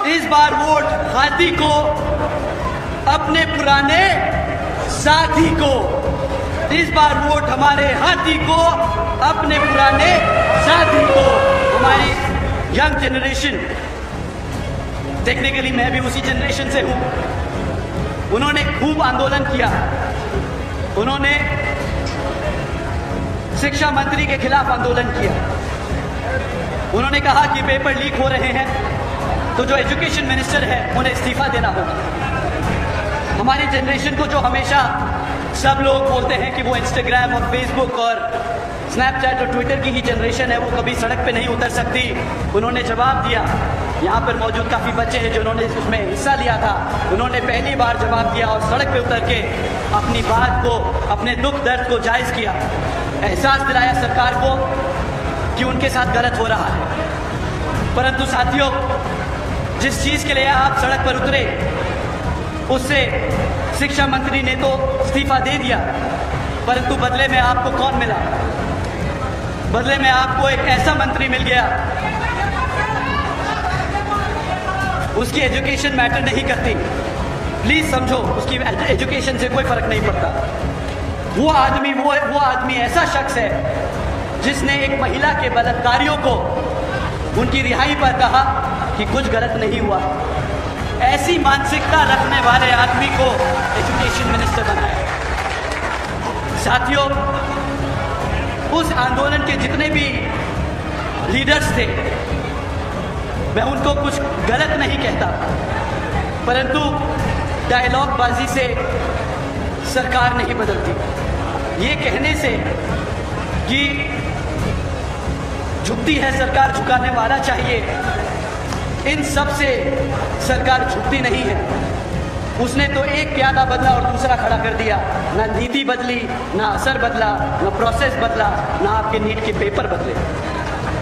इस बार वोट हाथी को, अपने पुराने साथी को। इस बार वोट हमारे हाथी को, अपने पुराने साथी को। हमारी यंग जनरेशन, टेक्निकली मैं भी उसी जनरेशन से हूं, उन्होंने खूब आंदोलन किया। उन्होंने शिक्षा मंत्री के खिलाफ आंदोलन किया। उन्होंने कहा कि पेपर लीक हो रहे हैं तो जो एजुकेशन मिनिस्टर है उन्हें इस्तीफा देना होगा। हमारी जनरेशन को जो हमेशा सब लोग बोलते हैं कि वो इंस्टाग्राम और फेसबुक और स्नैपचैट और ट्विटर की ही जनरेशन है, वो कभी सड़क पे नहीं उतर सकती, उन्होंने जवाब दिया। यहाँ पर मौजूद काफ़ी बच्चे हैं जिन्होंने उसमें हिस्सा लिया था। उन्होंने पहली बार जवाब दिया और सड़क पे उतर के अपनी बात को, अपने दुख दर्द को जायज़ किया, एहसास दिलाया सरकार को कि उनके साथ गलत हो रहा है। परंतु साथियों, जिस चीज़ के लिए आप सड़क पर उतरे उससे शिक्षा मंत्री ने तो इस्तीफा दे दिया, परंतु बदले में आपको कौन मिला? बदले में आपको एक ऐसा मंत्री मिल गया, उसकी एजुकेशन मैटर नहीं करती। प्लीज समझो, उसकी एजुकेशन से कोई फर्क नहीं पड़ता। वो आदमी ऐसा शख्स है जिसने एक महिला के बलात्कारियों को उनकी रिहाई पर कहा कि कुछ गलत नहीं हुआ। ऐसी मानसिकता रखने वाले आदमी को एजुकेशन मिनिस्टर बनाया। साथियों, उस आंदोलन के जितने भी लीडर्स थे, मैं उनको कुछ गलत नहीं कहता, परंतु डायलॉग बाजी से सरकार नहीं बदलती। ये कहने से कि झुकती है सरकार, झुकाने वाला चाहिए, इन सब से सरकार झुकती नहीं है। उसने तो एक प्यादा बदला और दूसरा खड़ा कर दिया। ना नीति बदली, ना असर बदला, ना प्रोसेस बदला, ना आपके नीट के पेपर बदले।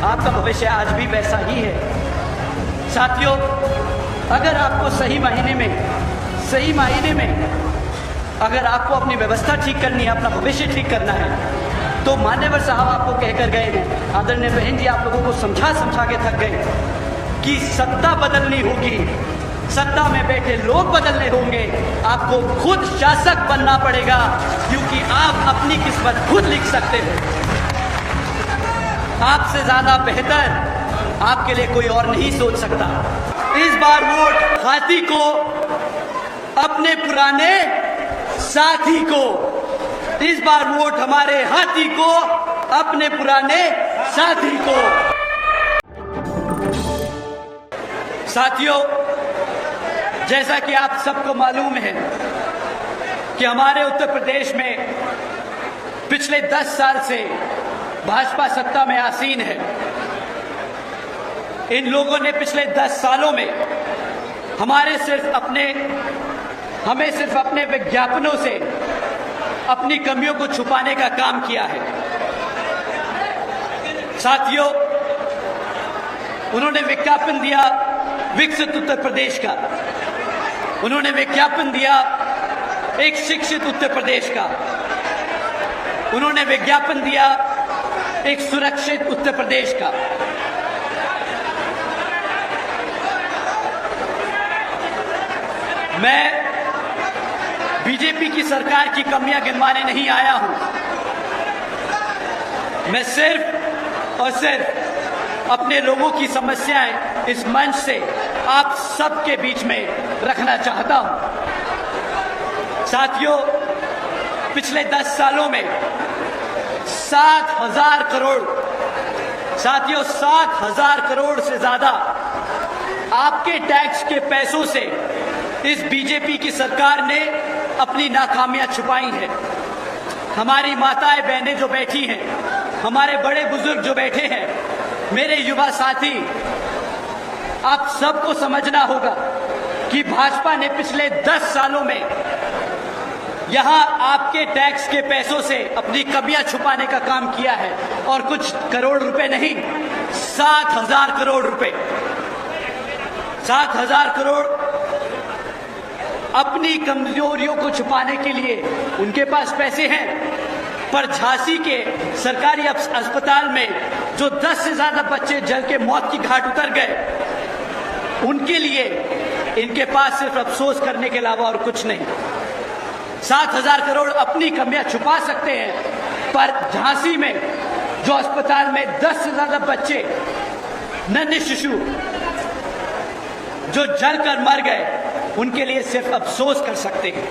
आपका भविष्य आज भी वैसा ही है। साथियों, अगर आपको सही मायने में अगर आपको अपनी व्यवस्था ठीक करनी है, अपना भविष्य ठीक करना है, तो मान्यवर साहब आपको कहकर गए हैं, आदरणीय बहन जी आप लोगों को समझा के थक गए कि सत्ता बदलनी होगी, सत्ता में बैठे लोग बदलने होंगे, आपको खुद शासक बनना पड़ेगा, क्योंकि आप अपनी किस्मत खुद लिख सकते हो। आपसे ज्यादा बेहतर आपके लिए कोई और नहीं सोच सकता। इस बार वोट हाथी को, अपने पुराने साथी को। इस बार वोट हमारे हाथी को, अपने पुराने साथी को। साथियों, जैसा कि आप सबको मालूम है कि हमारे उत्तर प्रदेश में पिछले 10 साल से भाजपा सत्ता में आसीन है। इन लोगों ने पिछले 10 सालों में हमें सिर्फ अपने विज्ञापनों से अपनी कमियों को छुपाने का काम किया है। साथियों, उन्होंने विज्ञापन दिया विकसित उत्तर प्रदेश का, उन्होंने विज्ञापन दिया एक शिक्षित उत्तर प्रदेश का, उन्होंने विज्ञापन दिया एक सुरक्षित उत्तर प्रदेश का। मैं बीजेपी की सरकार की कमियां गिनवाने नहीं आया हूं। मैं सिर्फ और सिर्फ अपने लोगों की समस्याएं इस मंच से आप सबके बीच में रखना चाहता हूं। साथियों, पिछले 10 सालों में 7,000 करोड़ से ज्यादा आपके टैक्स के पैसों से इस बीजेपी की सरकार ने अपनी नाकामियां छुपाई हैं। हमारी माताएं बहनें जो बैठी हैं, हमारे बड़े बुजुर्ग जो बैठे हैं, मेरे युवा साथी, आप सबको समझना होगा कि भाजपा ने पिछले 10 सालों में यहां आपके टैक्स के पैसों से अपनी कमियां छुपाने का काम किया है, और कुछ करोड़ रुपए नहीं, 7,000 करोड़ रुपए। 7,000 करोड़ अपनी कमजोरियों को छुपाने के लिए उनके पास पैसे हैं, पर झांसी के सरकारी अस्पताल में जो 10 से ज्यादा बच्चे जल के मौत की घाट उतर गए, उनके लिए इनके पास सिर्फ अफसोस करने के अलावा और कुछ नहीं। 7,000 करोड़ अपनी कमियां छुपा सकते हैं, पर झांसी में जो अस्पताल में 10 से ज्यादा बच्चे, नन्हे शिशु जो जलकर मर गए, उनके लिए सिर्फ अफसोस कर सकते हैं।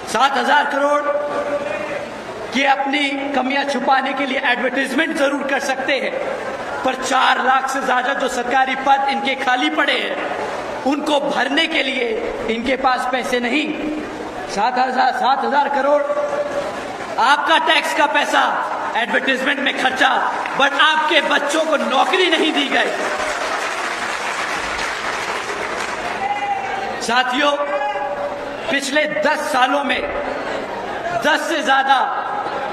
7,000 करोड़ की अपनी कमियां छुपाने के लिए एडवर्टाइजमेंट जरूर कर सकते हैं, पर 4 लाख से ज्यादा जो सरकारी पद इनके खाली पड़े हैं, उनको भरने के लिए इनके पास पैसे नहीं। 7,000 करोड़ आपका टैक्स का पैसा एडवर्टाइजमेंट में खर्चा, बट आपके बच्चों को नौकरी नहीं दी गई। साथियों, पिछले 10 सालों में 10 से ज्यादा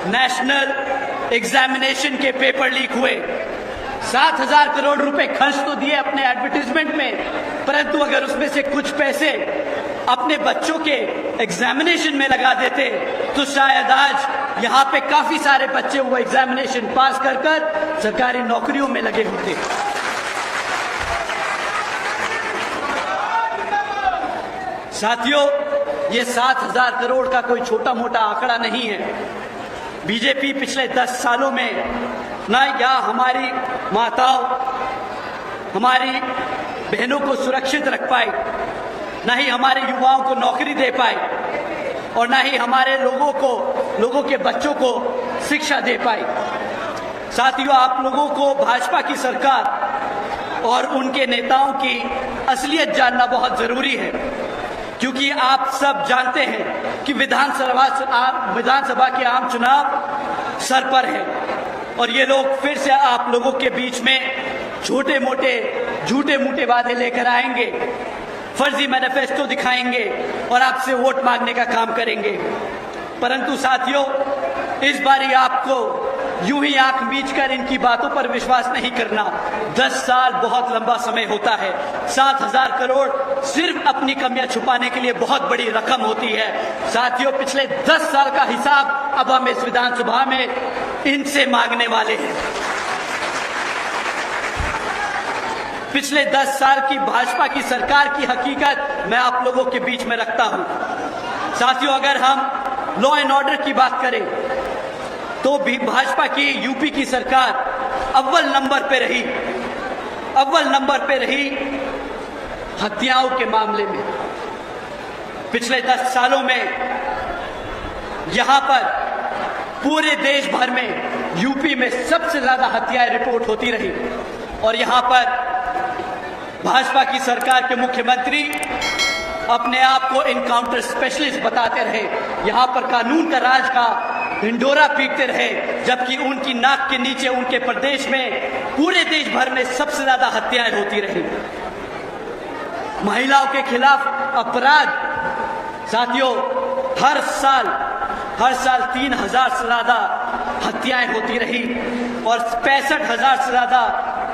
नेशनल एग्जामिनेशन के पेपर लीक हुए। 7,000 करोड़ रुपए खर्च तो दिए अपने एडवर्टाइजमेंट में, परंतु अगर उसमें से कुछ पैसे अपने बच्चों के एग्जामिनेशन में लगा देते तो शायद आज यहाँ पे काफी सारे बच्चे वो एग्जामिनेशन पास कर सरकारी नौकरियों में लगे होते। साथियों, ये 7,000 करोड़ का कोई छोटा मोटा आंकड़ा नहीं है। बीजेपी पिछले 10 सालों में न या हमारी माताओं, हमारी बहनों को सुरक्षित रख पाई, न ही हमारे युवाओं को नौकरी दे पाई, और न ही हमारे लोगों के बच्चों को शिक्षा दे पाई। साथियों, आप लोगों को भाजपा की सरकार और उनके नेताओं की असलियत जानना बहुत जरूरी है, क्योंकि आप सब जानते हैं कि विधानसभा के आम चुनाव सर पर है, और ये लोग फिर से आप लोगों के बीच में छोटे मोटे झूठे मूठे वादे लेकर आएंगे, फर्जी मैनिफेस्टो दिखाएंगे और आपसे वोट मांगने का काम करेंगे। परंतु साथियों, इस बारी आपको यूं ही आंख मीचकर इनकी बातों पर विश्वास नहीं करना। 10 साल बहुत लंबा समय होता है। 7,000 करोड़ सिर्फ अपनी कमियां छुपाने के लिए बहुत बड़ी रकम होती है। साथियों, पिछले 10 साल का हिसाब अब हम इस विधानसभा में इनसे मांगने वाले हैं। पिछले 10 साल की भाजपा की सरकार की हकीकत मैं आप लोगों के बीच में रखता हूं। साथियों, अगर हम लॉ एंड ऑर्डर की बात करें तो भी भाजपा की यूपी की सरकार अव्वल नंबर पे रही हत्याओं के मामले में। पिछले 10 सालों में यहां पर पूरे देश भर में यूपी में सबसे ज्यादा हत्याएं रिपोर्ट होती रही, और यहां पर भाजपा की सरकार के मुख्यमंत्री अपने आप को इनकाउंटर स्पेशलिस्ट बताते रहे, यहां पर कानून का राज का ढिंढोरा पीटते रहे, जबकि उनकी नाक के नीचे उनके प्रदेश में पूरे देश भर में सबसे ज्यादा हत्याएं होती रही। महिलाओं के खिलाफ अपराध, साथियों, हर साल 3,000 से ज्यादा हत्याएं होती रही, और 65,000 से ज्यादा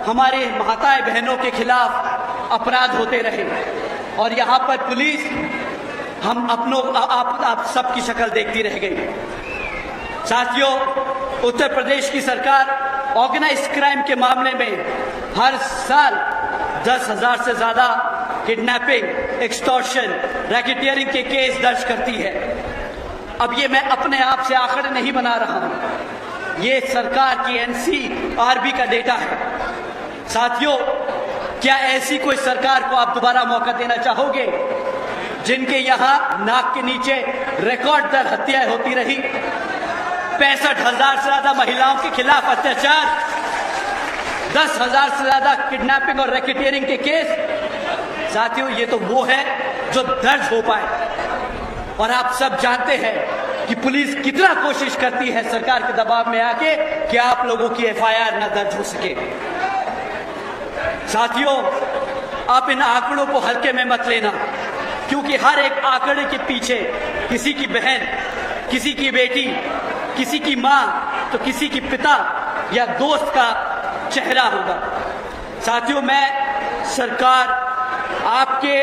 हमारे माताएं बहनों के खिलाफ अपराध होते रहे। और यहाँ पर पुलिस आप सबकी शक्ल देखती रह गई। साथियों, उत्तर प्रदेश की सरकार ऑर्गेनाइज क्राइम के मामले में हर साल 10,000 से ज्यादा किडनैपिंग, एक्सटॉर्शन, रैकेटियरिंग के केस दर्ज करती है। अब ये मैं अपने आप से आंकड़े नहीं बना रहा हूं, ये सरकार की एनसीआरबी का डेटा है। साथियों, क्या ऐसी कोई सरकार को आप दोबारा मौका देना चाहोगे जिनके यहां नाक के नीचे रिकॉर्ड दर हत्याएं होती रही, 65,000 से ज्यादा महिलाओं के खिलाफ अत्याचार, 10,000 से ज्यादा किडनैपिंग और रैकेटियरिंग के केस? साथियों, ये तो वो है जो दर्ज हो पाए, और आप सब जानते हैं कि पुलिस कितना कोशिश करती है सरकार के दबाव में आके कि आप लोगों की एफआईआर न दर्ज हो सके। साथियों, आप इन आंकड़ों को हल्के में मत लेना, क्योंकि हर एक आंकड़े के पीछे किसी की बहन, किसी की बेटी, किसी की मां, तो किसी की पिता या दोस्त का चेहरा होगा। साथियों, मैं सरकार आपके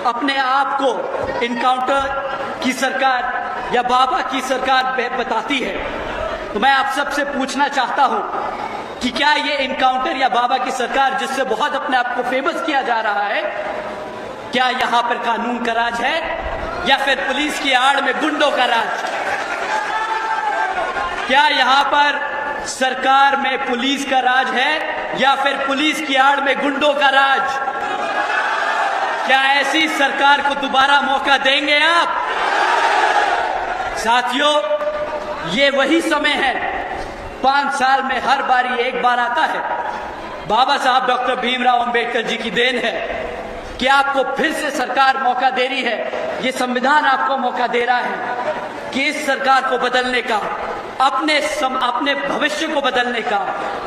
अपने आप को इनकाउंटर की सरकार या बाबा की सरकार बताती है, तो मैं आप सबसे पूछना चाहता हूं कि क्या ये इनकाउंटर या बाबा की सरकार जिससे बहुत अपने आप को फेमस किया जा रहा है, क्या यहां पर कानून का राज है या फिर पुलिस की आड़ में गुंडों का राज? क्या यहां पर सरकार में पुलिस का राज है या फिर पुलिस की आड़ में गुंडों का राज? क्या ऐसी सरकार को दोबारा मौका देंगे आप? साथियों, ये वही समय है, 5 साल में हर बारी एक बार आता है। बाबा साहब डॉक्टर भीमराव अंबेडकर जी की देन है कि आपको फिर से सरकार मौका दे रही है। ये संविधान आपको मौका दे रहा है कि इस सरकार को बदलने का, अपने भविष्य को बदलने का,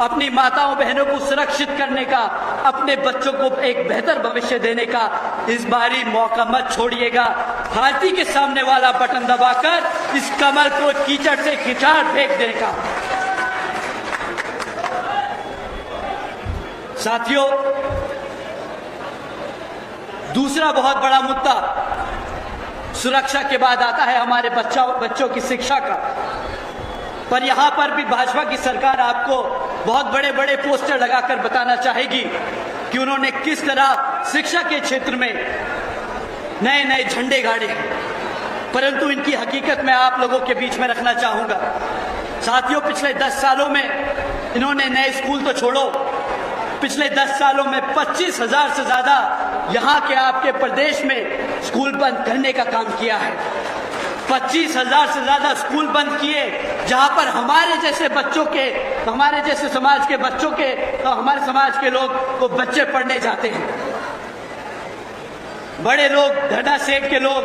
अपनी माताओं बहनों को सुरक्षित करने का, अपने बच्चों को एक बेहतर भविष्य देने का इस बारी मौका मत छोड़िएगा। हाथी के सामने वाला बटन दबाकर इस कमल को कीचड़ से खिंचाड़ फेंक देने का। साथियों, दूसरा बहुत बड़ा मुद्दा सुरक्षा के बाद आता है हमारे बच्चों की शिक्षा का। पर यहां पर भी भाजपा की सरकार आपको बहुत बड़े बड़े पोस्टर लगाकर बताना चाहेगी कि उन्होंने किस तरह शिक्षा के क्षेत्र में नए नए झंडे गाड़े हैं, परंतु इनकी हकीकत मैं आप लोगों के बीच में रखना चाहूंगा। साथियों, पिछले 10 सालों में इन्होंने नए स्कूल तो छोड़ो, पिछले 10 सालों में 25,000 से ज्यादा यहां के आपके प्रदेश में स्कूल बंद करने का काम किया है। 25,000 से ज्यादा स्कूल बंद किए, जहां पर हमारे जैसे बच्चों के, हमारे जैसे समाज के बच्चों के, हमारे समाज के लोग वो बच्चे पढ़ने जाते हैं। बड़े लोग, धड़ा सेठ के लोग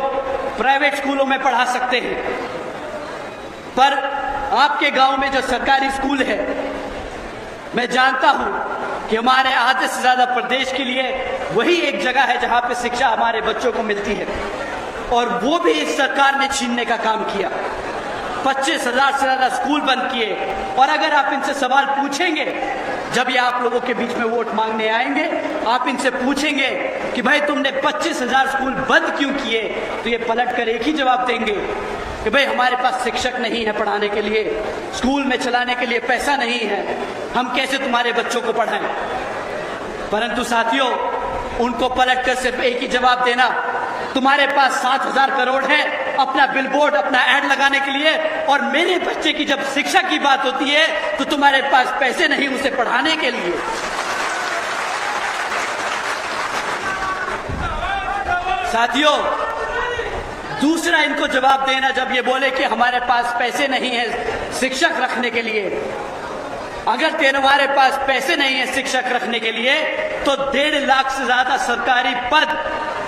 प्राइवेट स्कूलों में पढ़ा सकते हैं, पर आपके गांव में जो सरकारी स्कूल है, मैं जानता हूं कि हमारे आधे से ज्यादा प्रदेश के लिए वही एक जगह है जहां पे शिक्षा हमारे बच्चों को मिलती है, और वो भी इस सरकार ने छीनने का काम किया। 25,000 से ज्यादा स्कूल बंद किए। और अगर आप इनसे सवाल पूछेंगे, जब ये आप लोगों के बीच में वोट मांगने आएंगे, आप इनसे पूछेंगे कि भाई तुमने 25,000 स्कूल बंद क्यों किए, तो ये पलट कर एक ही जवाब देंगे कि भाई हमारे पास शिक्षक नहीं है पढ़ाने के लिए, स्कूल में चलाने के लिए पैसा नहीं है, हम कैसे तुम्हारे बच्चों को पढ़ाएं। परंतु साथियों, उनको पलट कर सिर्फ एक ही जवाब देना, तुम्हारे पास 7,000 करोड़ है अपना बिलबोर्ड, अपना एड लगाने के लिए, और मेरे बच्चे की जब शिक्षा की बात होती है तो तुम्हारे पास पैसे नहीं उसे पढ़ाने के लिए। साथियों, दूसरा इनको जवाब देना, जब ये बोले कि हमारे पास पैसे नहीं है शिक्षक रखने के लिए, अगर तुम्हारे पास पैसे नहीं है शिक्षक रखने के लिए, तो 1.5 लाख से ज्यादा सरकारी पद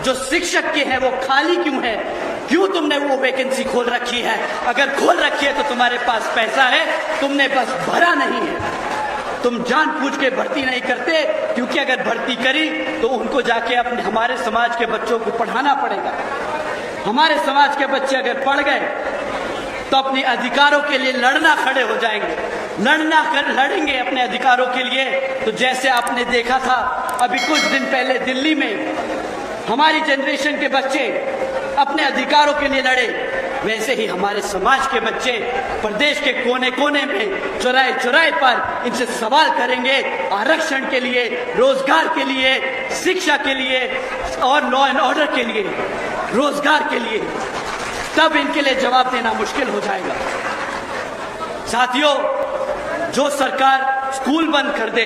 जो शिक्षक के हैं वो खाली क्यों है? क्यों तुमने वो वैकेंसी खोल रखी है? अगर खोल रखी है तो तुम्हारे पास पैसा है, तुमने बस भरा नहीं है। तुम जानबूझ के भर्ती नहीं करते, क्योंकि अगर भर्ती करी तो उनको जाके अपने हमारे समाज के बच्चों को पढ़ाना पड़ेगा। हमारे समाज के बच्चे अगर पढ़ गए तो अपने अधिकारों के लिए लड़ना खड़े हो जाएंगे, लड़ेंगे अपने अधिकारों के लिए। तो जैसे आपने देखा था अभी कुछ दिन पहले दिल्ली में हमारी जनरेशन के बच्चे अपने अधिकारों के लिए लड़े, वैसे ही हमारे समाज के बच्चे प्रदेश के कोने कोने में, चौराहे चौराहे पर इनसे सवाल करेंगे आरक्षण के लिए, रोजगार के लिए, शिक्षा के लिए और लॉ एंड ऑर्डर के लिए, रोजगार के लिए। तब इनके लिए जवाब देना मुश्किल हो जाएगा। साथियों, जो सरकार स्कूल बंद कर दे,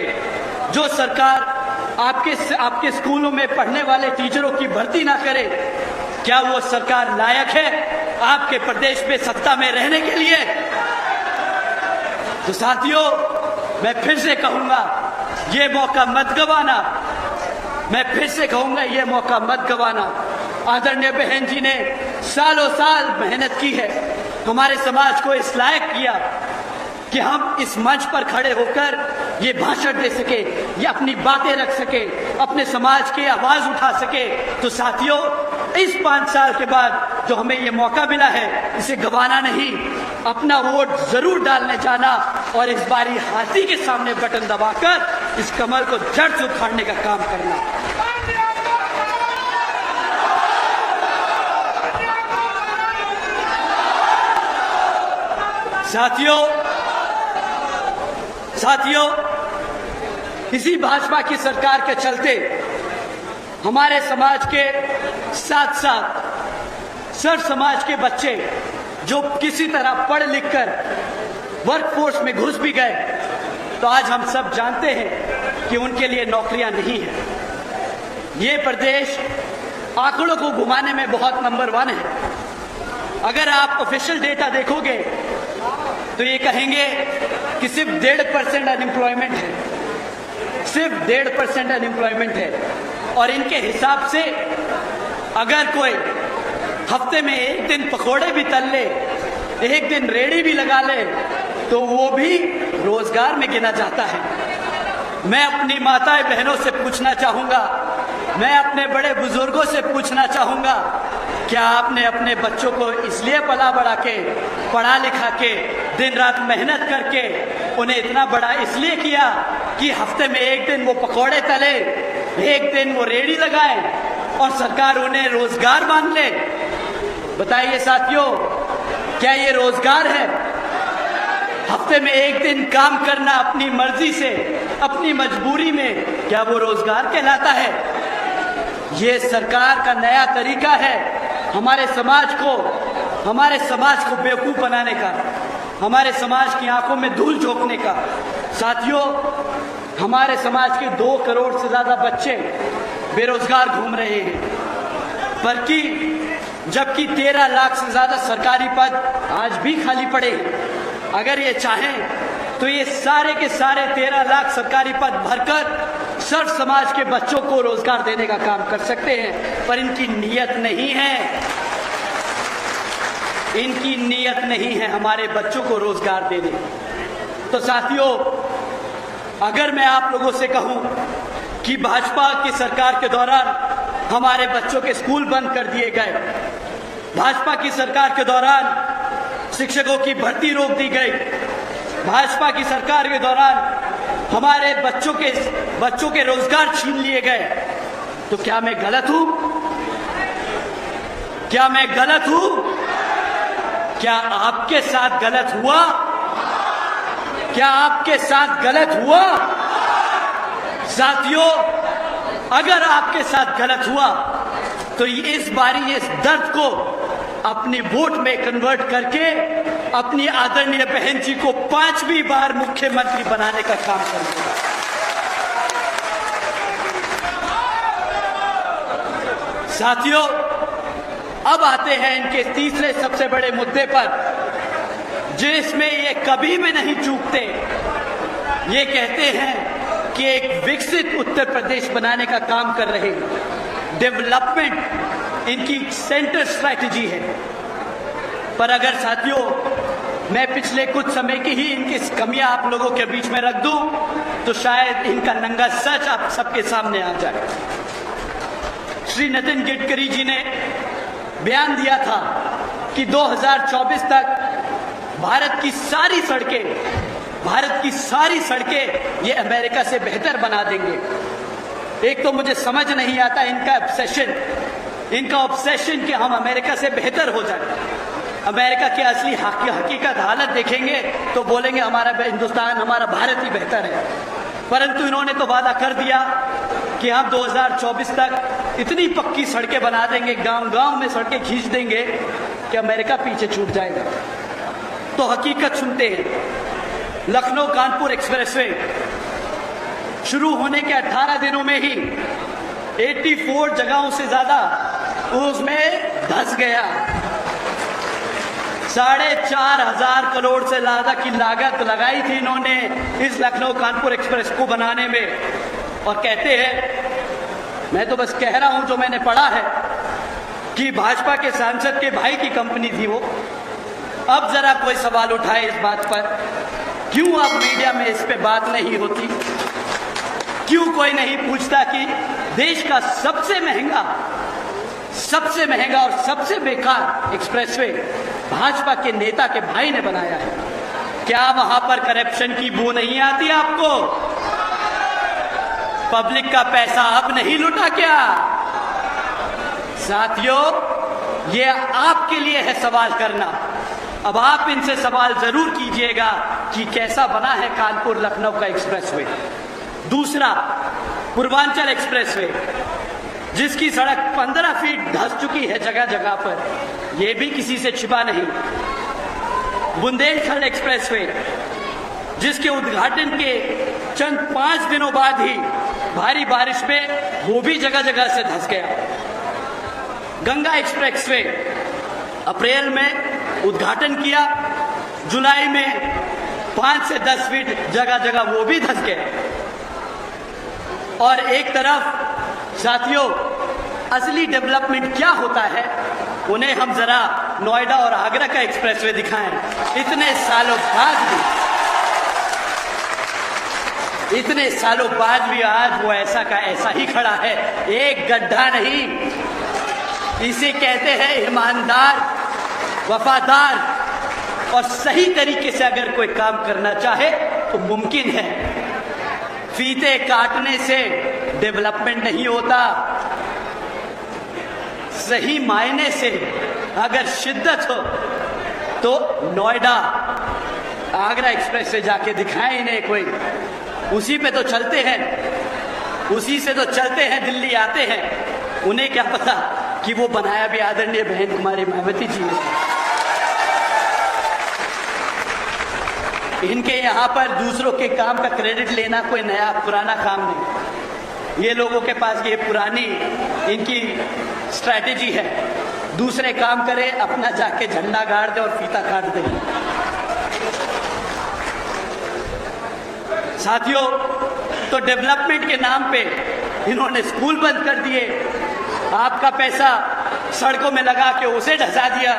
जो सरकार आपके स्कूलों में पढ़ने वाले टीचरों की भर्ती ना करे, क्या वो सरकार लायक है आपके प्रदेश में सत्ता में रहने के लिए? तो साथियों, मैं फिर से कहूंगा, ये मौका मत गवाना। मैं फिर से कहूंगा, ये मौका मत गवाना। आदरणीय बहन जी ने सालों साल मेहनत की है, हमारे समाज को इस लायक किया कि हम इस मंच पर खड़े होकर ये भाषण दे सके, ये अपनी बातें रख सके, अपने समाज की आवाज उठा सके। तो साथियों, इस 5 साल के बाद जो हमें ये मौका मिला है, इसे गंवाना नहीं, अपना वोट जरूर डालने जाना और इस बारी हाथी के सामने बटन दबाकर इस कमल को जड़ से उखाड़ने का काम करना। साथियों, इसी भाजपा की सरकार के चलते हमारे समाज के साथ साथ सर्व समाज के बच्चे जो किसी तरह पढ़ लिख कर वर्कफोर्स में घुस भी गए, तो आज हम सब जानते हैं कि उनके लिए नौकरियां नहीं है। ये प्रदेश आंकड़ों को घुमाने में बहुत नंबर 1 है। अगर आप ऑफिशियल डेटा देखोगे तो ये कहेंगे कि सिर्फ 1.5% अनएम्प्लॉयमेंट है, सिर्फ 1.5% अनएम्प्लॉयमेंट है। और इनके हिसाब से अगर कोई हफ्ते में एक दिन पकोड़े भी तल ले, एक दिन रेड़ी भी लगा ले, तो वो भी रोजगार में गिना जाता है। मैं अपनी माताएं बहनों से पूछना चाहूंगा, मैं अपने बड़े बुजुर्गों से पूछना चाहूंगा, क्या आपने अपने बच्चों को इसलिए पला बढ़ा के, पढ़ा लिखा के, दिन रात मेहनत करके उन्हें इतना बड़ा इसलिए किया कि हफ्ते में एक दिन वो पकौड़े तले, एक दिन वो रेड़ी लगाए और सरकार उन्हें रोजगार मान ले? बताइए साथियों, क्या ये रोजगार है? हफ्ते में एक दिन काम करना अपनी मर्जी से, अपनी मजबूरी में, क्या वो रोजगार कहलाता है? ये सरकार का नया तरीका है हमारे समाज को बेवकूफ बनाने का, हमारे समाज की आंखों में धूल झोंकने का। साथियों, हमारे समाज के 2 करोड़ से ज्यादा बच्चे बेरोजगार घूम रहे हैं, जबकि 13 लाख से ज्यादा सरकारी पद आज भी खाली पड़े हैं। अगर ये चाहें तो ये सारे के सारे 13 लाख सरकारी पद भरकर सर्व समाज के बच्चों को रोजगार देने का काम कर सकते हैं, पर इनकी नीयत नहीं है, इनकी नीयत नहीं है हमारे बच्चों को रोजगार देने। तो साथियों, अगर मैं आप लोगों से कहूं कि भाजपा की सरकार के दौरान हमारे बच्चों के स्कूल बंद कर दिए गए, भाजपा की सरकार के दौरान शिक्षकों की भर्ती रोक दी गई, भाजपा की सरकार के दौरान हमारे बच्चों के रोजगार छीन लिए गए, तो क्या मैं गलत हूं? क्या मैं गलत हूं? क्या आपके साथ गलत हुआ? क्या आपके साथ गलत हुआ? साथियों, अगर आपके साथ गलत हुआ तो इस बारी इस दर्द को अपनी वोट में कन्वर्ट करके अपनी आदरणीय बहन जी को 5वीं बार मुख्यमंत्री बनाने का काम करेंगे। साथियों, अब आते हैं इनके तीसरे सबसे बड़े मुद्दे पर, जिसमें ये कभी भी नहीं चूकते। ये कहते हैं कि एक विकसित उत्तर प्रदेश बनाने का काम कर रहे हैं, डेवलपमेंट इनकी सेंटर स्ट्रैटेजी है। पर अगर साथियों, मैं पिछले कुछ समय की ही इनकी कमियां आप लोगों के बीच में रख दूं, तो शायद इनका नंगा सच आप सबके सामने आ जाए। श्री नितिन गडकरी जी ने बयान दिया था कि 2024 तक भारत की सारी सड़कें ये अमेरिका से बेहतर बना देंगे। एक तो मुझे समझ नहीं आता इनका ऑब्सेशन कि हम अमेरिका से बेहतर हो जाए। अमेरिका की असली हकीकत हालत देखेंगे तो बोलेंगे हमारा हिंदुस्तान, हमारा भारत ही बेहतर है। परंतु इन्होंने तो वादा कर दिया कि हम 2024 तक इतनी पक्की सड़कें बना देंगे, गांव-गांव में सड़कें खींच देंगे कि अमेरिका पीछे छूट जाएगा। तो हकीकत सुनते हैं। लखनऊ कानपुर एक्सप्रेसवे शुरू होने के 18 दिनों में ही 84 जगहों से ज्यादा उसमें धंस गया। 4,500 करोड़ से ज्यादा की लागत लगाई थी इन्होंने इस लखनऊ कानपुर एक्सप्रेस को बनाने में। और कहते हैं, मैं तो बस कह रहा हूं जो मैंने पढ़ा है, कि भाजपा के सांसद के भाई की कंपनी थी वो। अब जरा कोई सवाल उठाए इस बात पर, क्यों अब मीडिया में इस पे बात नहीं होती? क्यों कोई नहीं पूछता कि देश का सबसे महंगा और सबसे बेकार एक्सप्रेसवे भाजपा के नेता के भाई ने बनाया है? क्या वहां पर करप्शन की बू नहीं आती आपको? पब्लिक का पैसा अब नहीं लुटा क्या? साथियों, ये आपके लिए है सवाल करना। अब आप इनसे सवाल जरूर कीजिएगा कि कैसा बना है कानपुर लखनऊ का एक्सप्रेसवे। दूसरा पूर्वांचल एक्सप्रेसवे, जिसकी सड़क 15 फीट धंस चुकी है जगह जगह पर, यह भी किसी से छिपा नहीं। बुंदेलखंड एक्सप्रेसवे, जिसके उद्घाटन के चंद 5 दिनों बाद ही भारी बारिश में वो भी जगह जगह से धंस गया। गंगा एक्सप्रेसवे, अप्रैल में उद्घाटन किया, जुलाई में 5 से 10 फीट जगह जगह वो भी धंस गया। और एक तरफ साथियों, असली डेवलपमेंट क्या होता है उन्हें हम जरा नोएडा और आगरा का एक्सप्रेसवे दिखाएं। इतने सालों बाद भी आज वो ऐसा का ऐसा ही खड़ा है, एक गड्ढा नहीं। इसे कहते हैं ईमानदार, वफादार और सही तरीके से अगर कोई काम करना चाहे तो मुमकिन है। फीते काटने से डेवलपमेंट नहीं होता। सही मायने से अगर शिद्दत हो तो नोएडा आगरा एक्सप्रेस से जाके दिखाएं इन्हें कोई। उसी पे तो चलते हैं, उसी से तो चलते हैं, दिल्ली आते हैं। उन्हें क्या पता कि वो बनाया भी आदरणीय बहन कुमारी मायावती जी ने। इनके यहाँ पर दूसरों के काम का क्रेडिट लेना कोई नया पुराना काम नहीं। ये लोगों के पास ये पुरानी इनकी स्ट्रैटेजी है, दूसरे काम करे, अपना जाके झंडा गाड़ दे और फीता काट दे। साथियों, तो डेवलपमेंट के नाम पे इन्होंने स्कूल बंद कर दिए, आपका पैसा सड़कों में लगा के उसे ढसा दिया,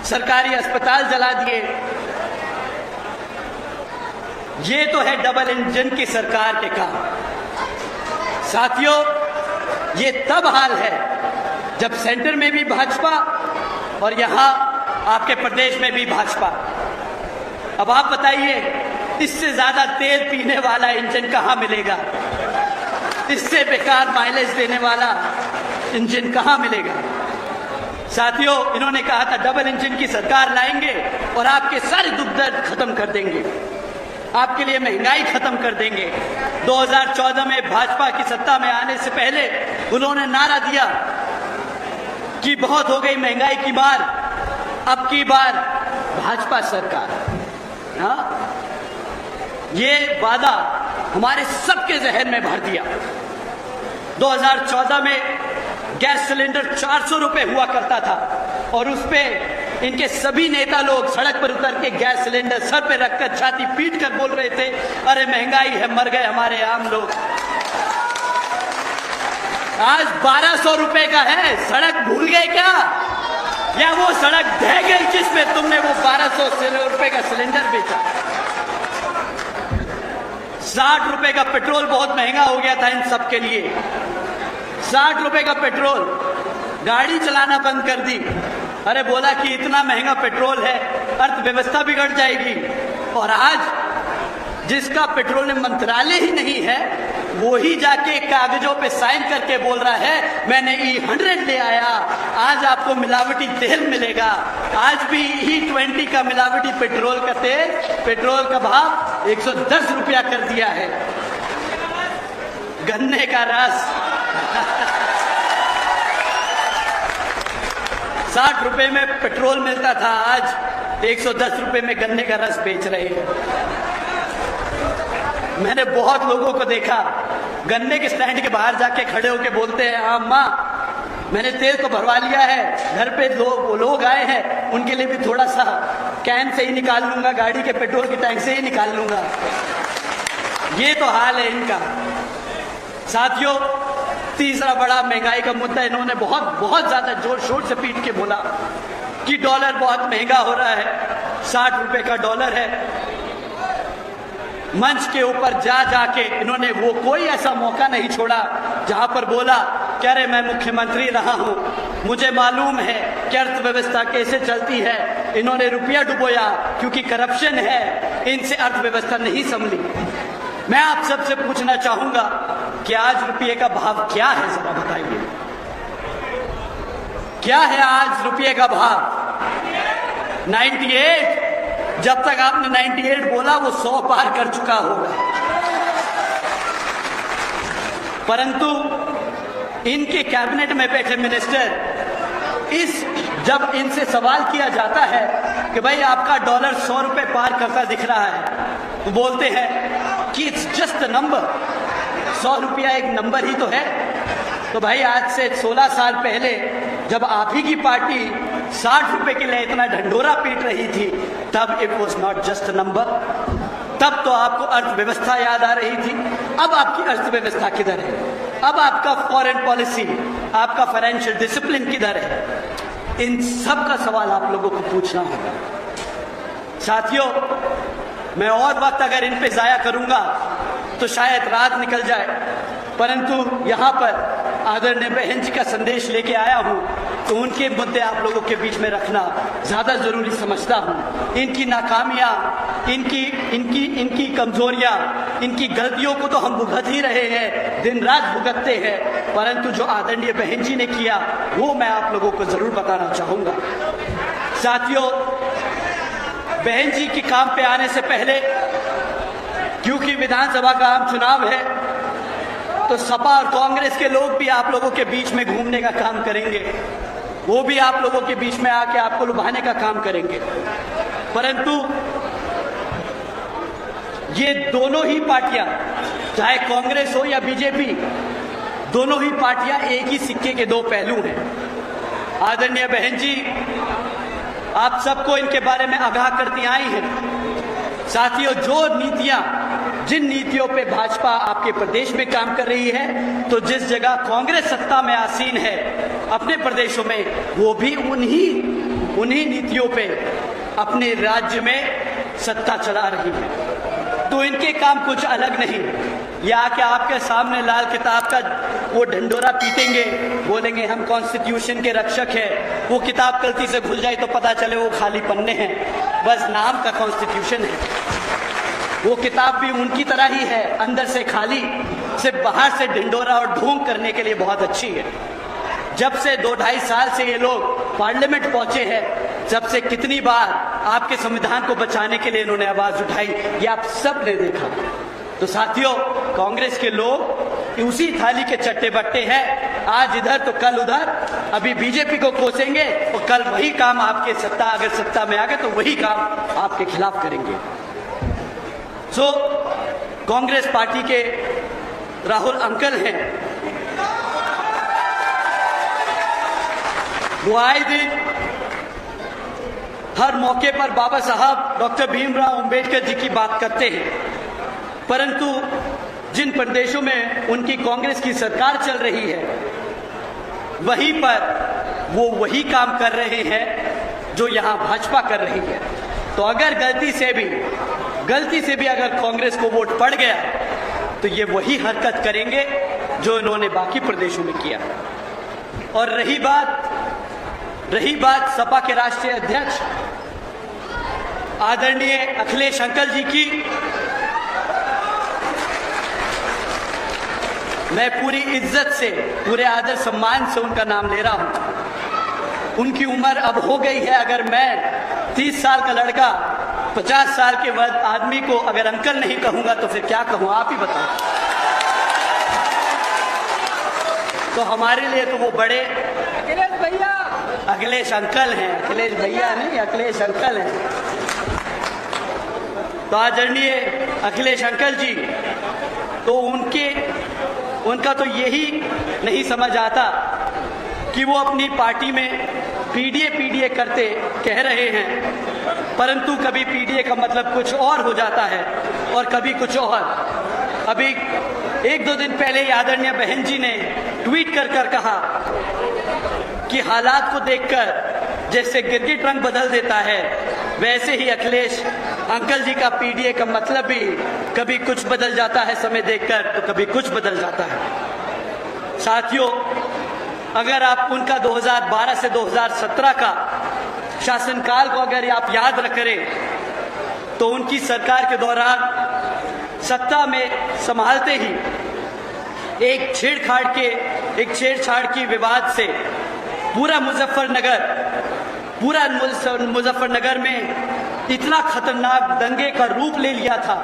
सरकारी अस्पताल जला दिए। ये तो है डबल इंजन की सरकार के काम। साथियों, ये तब हाल है जब सेंटर में भी भाजपा और यहां आपके प्रदेश में भी भाजपा। अब आप बताइए, इससे ज्यादा तेल पीने वाला इंजन कहां मिलेगा? इससे बेकार माइलेज देने वाला इंजन कहां मिलेगा? साथियों, इन्होंने कहा था डबल इंजन की सरकार लाएंगे और आपके सारे दुख दर्द खत्म कर देंगे, आपके लिए महंगाई खत्म कर देंगे। 2014 में भाजपा की सत्ता में आने से पहले उन्होंने नारा दिया कि बहुत हो गई महंगाई की मार, अब की बार भाजपा सरकार। हाँ, ये वादा हमारे सबके जहन में भर दिया। 2014 में गैस सिलेंडर 400 रुपए हुआ करता था और उस पे इनके सभी नेता लोग सड़क पर उतर के गैस सिलेंडर सर पे रखकर छाती पीट कर बोल रहे थे, अरे महंगाई है, मर गए हमारे आम लोग। आज 1200 रुपए का है। सड़क भूल गए क्या? या वो सड़क ढह गई जिसमें तुमने वो 1200 रुपए का सिलेंडर बेचा? 60 रुपए का पेट्रोल बहुत महंगा हो गया था इन सब के लिए। 60 रुपए का पेट्रोल, गाड़ी चलाना बंद कर दी। अरे बोला कि इतना महंगा पेट्रोल है, अर्थव्यवस्था बिगड़ जाएगी। और आज जिसका पेट्रोलियम मंत्रालय ही नहीं है, वो ही जाके कागजों पे साइन करके बोल रहा है मैंने E100 ले आया, आज आपको मिलावटी तेल मिलेगा। आज भी E20 का मिलावटी पेट्रोल का तेल, पेट्रोल का भाव 110 रुपया कर दिया है। गन्ने का रस 60 रुपए में पेट्रोल मिलता था, आज 110 रुपए में गन्ने का रस बेच रहे हैं। मैंने बहुत लोगों को देखा गन्ने के स्टैंड के बाहर जाके खड़े होके बोलते हैं, हाँ माँ मैंने तेल तो भरवा लिया है, घर पे लोग आए हैं, उनके लिए भी थोड़ा सा कैन से ही निकाल लूंगा, गाड़ी के पेट्रोल के टैंक से ही निकाल लूंगा। ये तो हाल है इनका। साथियों, तीसरा बड़ा महंगाई का मुद्दा इन्होंने बहुत ज्यादा जोर शोर से पीट के बोला कि डॉलर बहुत महंगा हो रहा है, 60 रुपए का डॉलर है। मंच के ऊपर जाके इन्होंने वो कोई ऐसा मौका नहीं छोड़ा जहां पर बोला कि अरे मैं मुख्यमंत्री रहा हूं, मुझे मालूम है कि अर्थव्यवस्था कैसे चलती है। इन्होंने रुपया डुबोया क्योंकि करप्शन है, इनसे अर्थव्यवस्था नहीं संभली। मैं आप सबसे पूछना चाहूंगा कि आज रुपये का भाव क्या है, जरा बताइए, क्या है आज रुपये का भाव? 98। जब तक आपने 98 बोला वो 100 पार कर चुका होगा। परंतु इनके कैबिनेट में बैठे मिनिस्टर जब इनसे सवाल किया जाता है कि भाई आपका डॉलर 100 रुपए पार करता दिख रहा है, तो बोलते हैं कि इट्स जस्ट अ नंबर, 100 रुपया एक नंबर ही तो है। तो भाई आज से 16 साल पहले जब आप ही की पार्टी 60 रुपए के लिए इतना ढंढोरा पीट रही थी, तब it was not just a number, तब तो आपको अर्थव्यवस्था याद आ रही थी। अब आपकी अर्थव्यवस्था किधर है? अब आपका फॉरेन पॉलिसी, आपका फाइनेंशियल डिसिप्लिन किधर है? इन सब का सवाल आप लोगों को पूछना होगा। साथियों, मैं और वक्त अगर इन पे जाया करूंगा तो शायद रात निकल जाए, परंतु यहां पर आदरणीय बहन जी का संदेश लेके आया हूं, तो उनके मुद्दे आप लोगों के बीच में रखना ज्यादा जरूरी समझता हूं। इनकी नाकामियां, इनकी कमजोरियां, इनकी गलतियों को तो हम भुगत ही रहे हैं, दिन रात भुगतते हैं, परंतु जो आदरणीय बहन जी ने किया वो मैं आप लोगों को जरूर बताना चाहूंगा। साथियों, बहन जी के काम पे आने से पहले, क्योंकि विधानसभा का आम चुनाव है, तो सपा और कांग्रेस के लोग भी आप लोगों के बीच में घूमने का काम करेंगे, वो भी आप लोगों के बीच में आके आपको लुभाने का काम करेंगे। परंतु ये दोनों ही पार्टियां, चाहे कांग्रेस हो या बीजेपी, दोनों ही पार्टियां एक ही सिक्के के दो पहलू हैं। आदरणीय बहन जी आप सबको इनके बारे में आगाह करती आई हैं। साथियों, जिन नीतियों पे भाजपा आपके प्रदेश में काम कर रही है, तो जिस जगह कांग्रेस सत्ता में आसीन है अपने प्रदेशों में, वो भी उन्हीं नीतियों पे अपने राज्य में सत्ता चला रही है। तो इनके काम कुछ अलग नहीं। ये आके आपके सामने लाल किताब का वो ढंढोरा पीटेंगे, बोलेंगे हम कॉन्स्टिट्यूशन के रक्षक हैं। वो किताब गलती से भूल जाए तो पता चले वो खाली पन्ने हैं, बस नाम का कॉन्स्टिट्यूशन है। वो किताब भी उनकी तरह ही है, अंदर से खाली, सिर्फ बाहर से ढिंडोरा और ढोंग करने के लिए बहुत अच्छी है। जब से 2-2.5 साल से ये लोग पार्लियामेंट पहुंचे हैं, जब से कितनी बार आपके संविधान को बचाने के लिए इन्होंने आवाज उठाई, ये आप सब ने देखा। तो साथियों, कांग्रेस के लोग उसी थाली के चट्टे बट्टे हैं, आज इधर तो कल उधर। अभी बीजेपी को कोसेंगे और कल वही काम आपके अगर सत्ता में आ गए तो वही काम आपके खिलाफ करेंगे। कांग्रेस पार्टी के राहुल अंकल हैं, वो आए दिन हर मौके पर बाबा साहब डॉक्टर भीमराव अंबेडकर जी की बात करते हैं, परंतु जिन प्रदेशों में उनकी कांग्रेस की सरकार चल रही है, वहीं पर वो वही काम कर रहे हैं जो यहां भाजपा कर रही है। तो अगर गलती से भी अगर कांग्रेस को वोट पड़ गया, तो ये वही हरकत करेंगे जो इन्होंने बाकी प्रदेशों में किया। और रही बात सपा के राष्ट्रीय अध्यक्ष आदरणीय अखिलेश अंकल जी की, मैं पूरी इज्जत से, पूरे आदर सम्मान से उनका नाम ले रहा हूं। उनकी उम्र अब हो गई है। अगर मैं 30 साल का लड़का 50 साल के बाद आदमी को अगर अंकल नहीं कहूंगा तो फिर क्या कहूं, आप ही बताओ। तो हमारे लिए तो वो बड़े अखिलेश अंकल हैं, अखिलेश भैया नहीं, अखिलेश अंकल हैं। तो आदरणीय अखिलेश अंकल जी, तो उनका तो यही नहीं समझ आता कि वो अपनी पार्टी में पीडीए करते कह रहे हैं, परंतु कभी पीडीए का मतलब कुछ और हो जाता है और कभी कुछ और। अभी 1-2 दिन पहले आदरणीय बहन जी ने ट्वीट कर कहा कि हालात को देखकर जैसे गिरगिट रंग बदल देता है, वैसे ही अखिलेश अंकल जी का पीडीए का मतलब भी कभी कुछ बदल जाता है समय देखकर, तो कभी कुछ बदल जाता है। साथियों, अगर आप उनका 2012 से 2017 का शासनकाल को अगर आप याद करें, तो उनकी सरकार के दौरान सत्ता में संभालते ही एक छेड़छाड़ की विवाद से पूरा मुजफ्फरनगर में इतना खतरनाक दंगे का रूप ले लिया था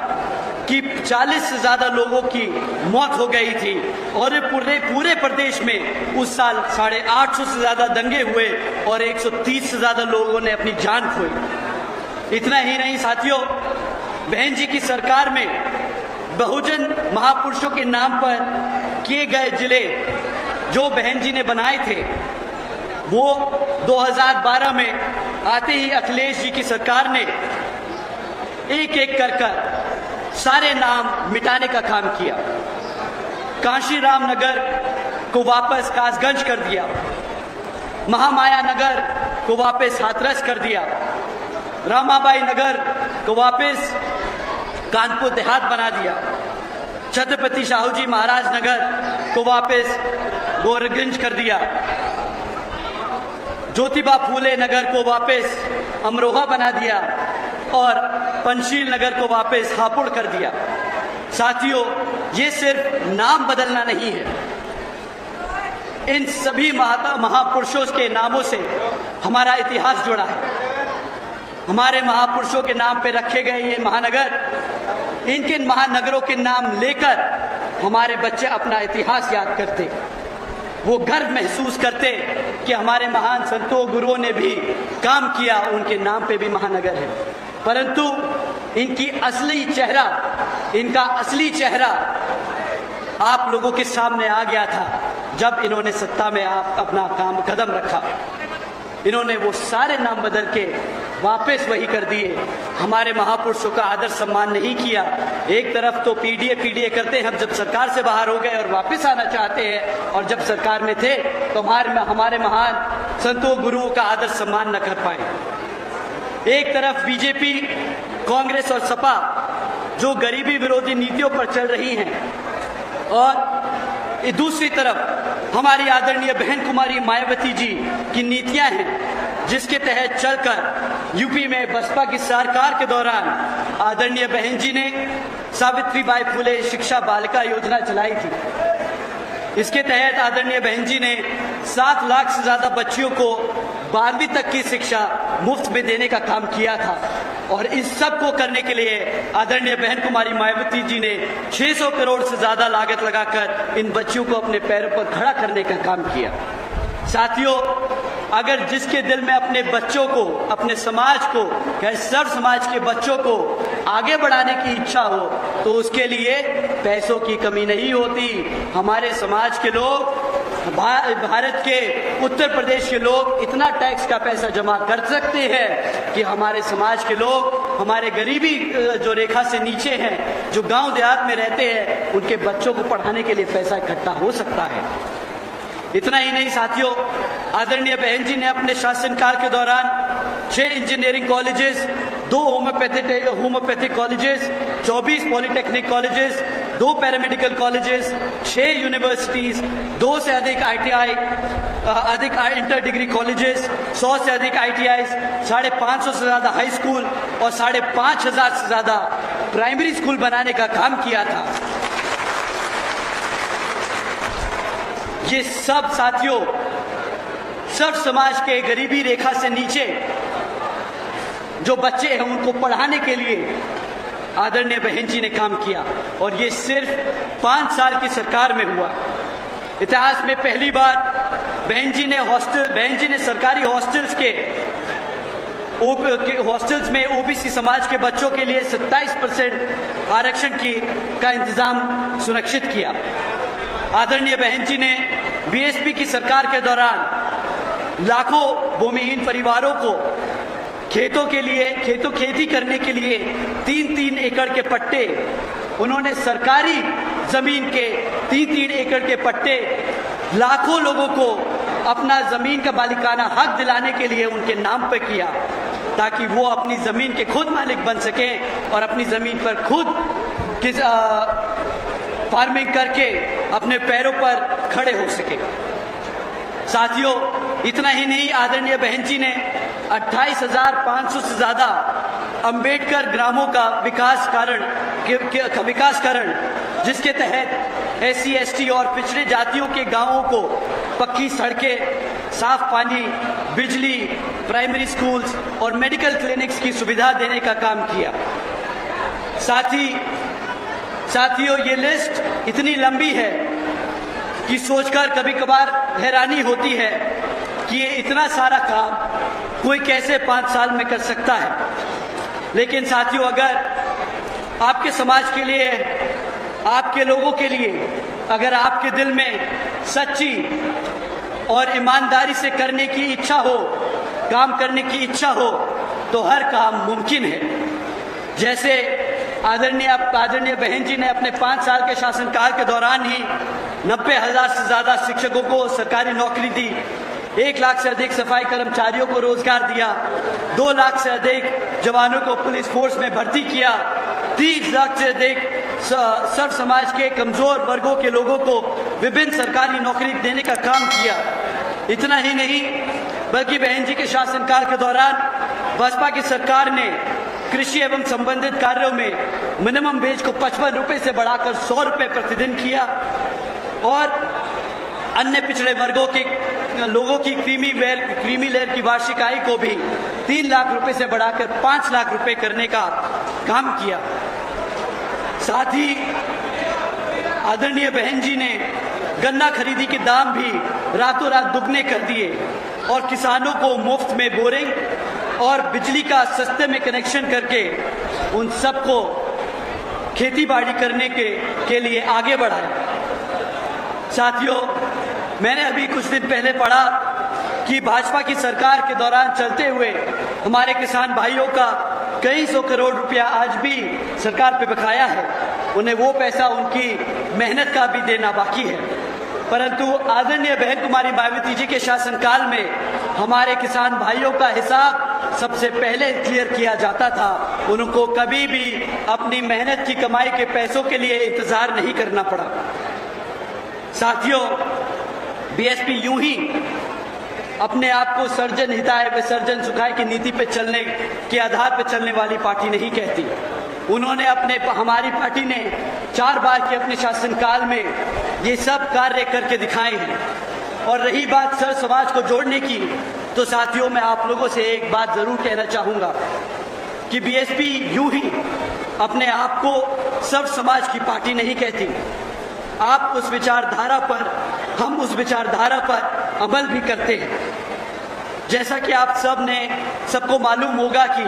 कि 40 से ज़्यादा लोगों की मौत हो गई थी और पूरे प्रदेश में उस साल 850 से ज़्यादा दंगे हुए और 130 से ज़्यादा लोगों ने अपनी जान खोई। इतना ही नहीं साथियों, बहन जी की सरकार में बहुजन महापुरुषों के नाम पर किए गए जिले जो बहन जी ने बनाए थे, वो 2012 में आते ही अखिलेश जी की सरकार ने एक एक कर सारे नाम मिटाने का काम किया। कांशीराम नगर को वापस कासगंज कर दिया, महामाया नगर को वापस हाथरस कर दिया, रामाबाई नगर को वापस कानपुर देहात बना दिया, छत्रपति शाहू जी महाराज नगर को वापस गोरखगंज कर दिया, ज्योतिबा फूले नगर को वापस अमरोहा बना दिया और पंचशील नगर को वापस हापुड़ कर दिया। साथियों, ये सिर्फ नाम बदलना नहीं है, इन सभी महापुरुषों के नामों से हमारा इतिहास जुड़ा है। हमारे महापुरुषों के नाम पे रखे गए ये महानगर, इनके महानगरों के नाम लेकर हमारे बच्चे अपना इतिहास याद करते, वो गर्व महसूस करते कि हमारे महान संतों गुरुओं ने भी काम किया, उनके नाम पे भी महानगर है। परंतु इनका असली चेहरा आप लोगों के सामने आ गया था जब इन्होंने सत्ता में अपना कदम रखा। इन्होंने वो सारे नाम बदल के वापस वही कर दिए, हमारे महापुरुषों का आदर सम्मान नहीं किया। एक तरफ तो पीडीए करते हैं, हम जब सरकार से बाहर हो गए और वापस आना चाहते हैं, और जब सरकार में थे तो हमारे महान संतों गुरुओं का आदर सम्मान न कर पाए। एक तरफ बीजेपी, कांग्रेस और सपा जो गरीबी विरोधी नीतियों पर चल रही हैं, और दूसरी तरफ हमारी आदरणीय बहन कुमारी मायावती जी की नीतियां हैं, जिसके तहत चलकर यूपी में बसपा की सरकार के दौरान आदरणीय बहन जी ने सावित्रीबाई फुले शिक्षा बालिका योजना चलाई थी। इसके तहत आदरणीय बहन जी ने 7 लाख से ज्यादा बच्चियों को 12वीं तक की शिक्षा मुफ्त में देने का काम किया था, और इस सब को करने के लिए आदरणीय बहन कुमारी मायावती जी ने 600 करोड़ से ज्यादा लागत लगाकर इन बच्चियों को अपने पैरों पर खड़ा करने का काम किया। साथियों, अगर जिसके दिल में अपने बच्चों को, अपने समाज को, सर्व समाज के बच्चों को आगे बढ़ाने की इच्छा हो तो उसके लिए पैसों की कमी नहीं होती। हमारे समाज के लोग, भारत के उत्तर प्रदेश के लोग इतना टैक्स का पैसा जमा कर सकते हैं कि हमारे समाज के लोग, हमारे गरीबी जो रेखा से नीचे हैं, जो गांव देहात में रहते हैं, उनके बच्चों को पढ़ाने के लिए पैसा इकट्ठा हो सकता है। इतना ही नहीं साथियों, आदरणीय बहन जी ने अपने शासनकाल के दौरान 6 engineering colleges, 2 homeopathic colleges, 24 polytechnic colleges, 2 paramedical colleges, 6 universities, 2 से अधिक ITI, अधिक इंटर डिग्री कॉलेजेस, 100 से अधिक ITIs, 550 से ज्यादा हाई स्कूल और 5,500 से ज्यादा प्राइमरी स्कूल बनाने का काम किया था। ये सब साथियों, सब समाज के गरीबी रेखा से नीचे जो बच्चे हैं उनको पढ़ाने के लिए आदरणीय बहन जी ने काम किया, और ये सिर्फ 5 साल की सरकार में हुआ। इतिहास में पहली बार बहन जी ने सरकारी हॉस्टल्स में ओबीसी समाज के बच्चों के लिए 27% आरक्षण का इंतजाम सुनिश्चित किया। आदरणीय बहन जी ने बीएसपी की सरकार के दौरान लाखों भूमिहीन परिवारों को खेती करने के लिए 3-3 एकड़ के पट्टे, उन्होंने सरकारी जमीन के 3-3 एकड़ के पट्टे लाखों लोगों को अपना जमीन का मालिकाना हक दिलाने के लिए उनके नाम पर किया, ताकि वो अपनी जमीन के खुद मालिक बन सके और अपनी जमीन पर खुद फार्मिंग करके अपने पैरों पर खड़े हो सके। साथियों, इतना ही नहीं, आदरणीय बहन जी ने 28,500 से ज्यादा अंबेडकर ग्रामों का विकासकरण, जिसके तहत SC ST और पिछड़े जातियों के गांवों को पक्की सड़कें, साफ पानी, बिजली, प्राइमरी स्कूल्स और मेडिकल क्लिनिक्स की सुविधा देने का काम किया। साथ ही साथियों, ये लिस्ट इतनी लंबी है कि सोचकर कभी कभार हैरानी होती है कि ये इतना सारा काम कोई कैसे 5 साल में कर सकता है। लेकिन साथियों, अगर आपके समाज के लिए, आपके लोगों के लिए, अगर आपके दिल में सच्ची और ईमानदारी से करने की इच्छा हो, काम करने की इच्छा हो, तो हर काम मुमकिन है। जैसे आदरणीय बहन जी ने अपने 5 साल के शासनकाल के दौरान ही 90,000 से ज्यादा शिक्षकों को सरकारी नौकरी दी, 1 लाख से अधिक सफाई कर्मचारियों को रोजगार दिया, 2 लाख से अधिक जवानों को पुलिस फोर्स में भर्ती किया, 30 लाख से अधिक सर्व समाज के कमजोर वर्गों के लोगों को विभिन्न सरकारी नौकरी देने का काम किया। इतना ही नहीं, बल्कि बहन जी के शासनकाल के दौरान भाजपा की सरकार ने कृषि एवं संबंधित कार्यों में मिनिमम वेज को 55 रुपए से बढ़ाकर 100 रुपए प्रतिदिन किया और अन्य पिछड़े वर्गों के लोगों की क्रीमी लेयर की वार्षिक आय को भी 3 लाख रुपए से बढ़ाकर 5 लाख रुपए करने का काम किया। साथ ही आदरणीय बहन जी ने गन्ना खरीदी के दाम भी रातों रात दुगने कर दिए और किसानों को मुफ्त में बोरिंग और बिजली का सस्ते में कनेक्शन करके उन सबको खेती बाड़ी करने के लिए आगे बढ़ाया। साथियों, मैंने अभी कुछ दिन पहले पढ़ा कि भाजपा की सरकार के दौरान चलते हुए हमारे किसान भाइयों का कई सौ करोड़ रुपया आज भी सरकार पे बकाया है। उन्हें वो पैसा उनकी मेहनत का भी देना बाकी है। परंतु आदरणीय बहन कुमारी मायावती जी के शासनकाल में हमारे किसान भाइयों का हिसाब सबसे पहले क्लियर किया जाता था। उनको कभी भी अपनी मेहनत की कमाई के पैसों के लिए इंतजार नहीं करना पड़ा। साथियों, बीएसपी यूं ही अपने आप को सर्जन हिताय विसर्जन सुखाय की नीति पे चलने के आधार पे चलने वाली पार्टी नहीं कहती। उन्होंने हमारी पार्टी ने 4 बार के अपने शासनकाल में ये सब कार्य करके दिखाए हैं। और रही बात सर्व समाज को जोड़ने की, तो साथियों, मैं आप लोगों से एक बात जरूर कहना चाहूंगा कि बीएसपी यूं ही अपने आप को सर्व समाज की पार्टी नहीं कहती। आप उस विचारधारा पर, हम उस विचारधारा पर अमल भी करते हैं। जैसा कि आप सबको मालूम होगा कि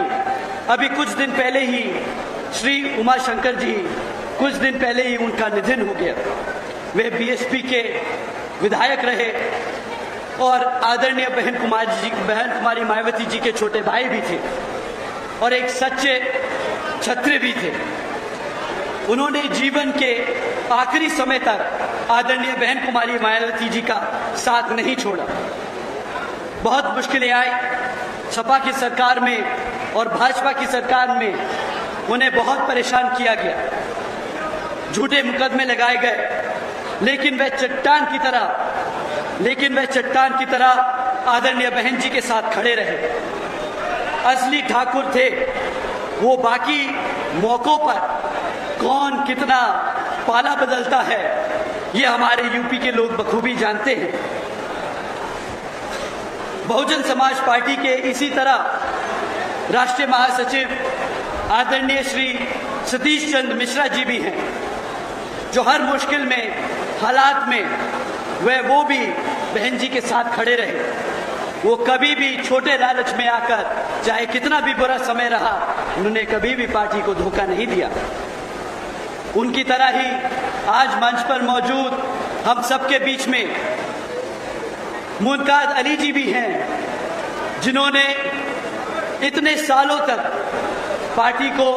अभी कुछ दिन पहले ही श्री उमा शंकर जी, कुछ दिन पहले ही उनका निधन हो गया। वे बीएसपी के विधायक रहे और आदरणीय बहन कुमारी मायावती जी के छोटे भाई भी थे और एक सच्चे क्षत्रिय भी थे। उन्होंने जीवन के आखिरी समय तक आदरणीय बहन कुमारी मायावती जी का साथ नहीं छोड़ा। बहुत मुश्किलें आई सपा की सरकार में और भाजपा की सरकार में, उन्हें बहुत परेशान किया गया, झूठे मुकदमे लगाए गए, लेकिन वह चट्टान की तरह आदरणीय बहन जी के साथ खड़े रहे। असली ठाकुर थे वो। बाकी मौकों पर कौन कितना पाला बदलता है, ये हमारे यूपी के लोग बखूबी जानते हैं। बहुजन समाज पार्टी के इसी तरह राष्ट्रीय महासचिव आदरणीय श्री सतीश चंद्र मिश्रा जी भी हैं, जो हर मुश्किल में, हालात में वो भी बहन जी के साथ खड़े रहे। वो कभी भी छोटे लालच में आकर, चाहे कितना भी बुरा समय रहा, उन्होंने कभी भी पार्टी को धोखा नहीं दिया। उनकी तरह ही आज मंच पर मौजूद हम सबके बीच में मुनकाद अली जी भी हैं, जिन्होंने इतने सालों तक पार्टी को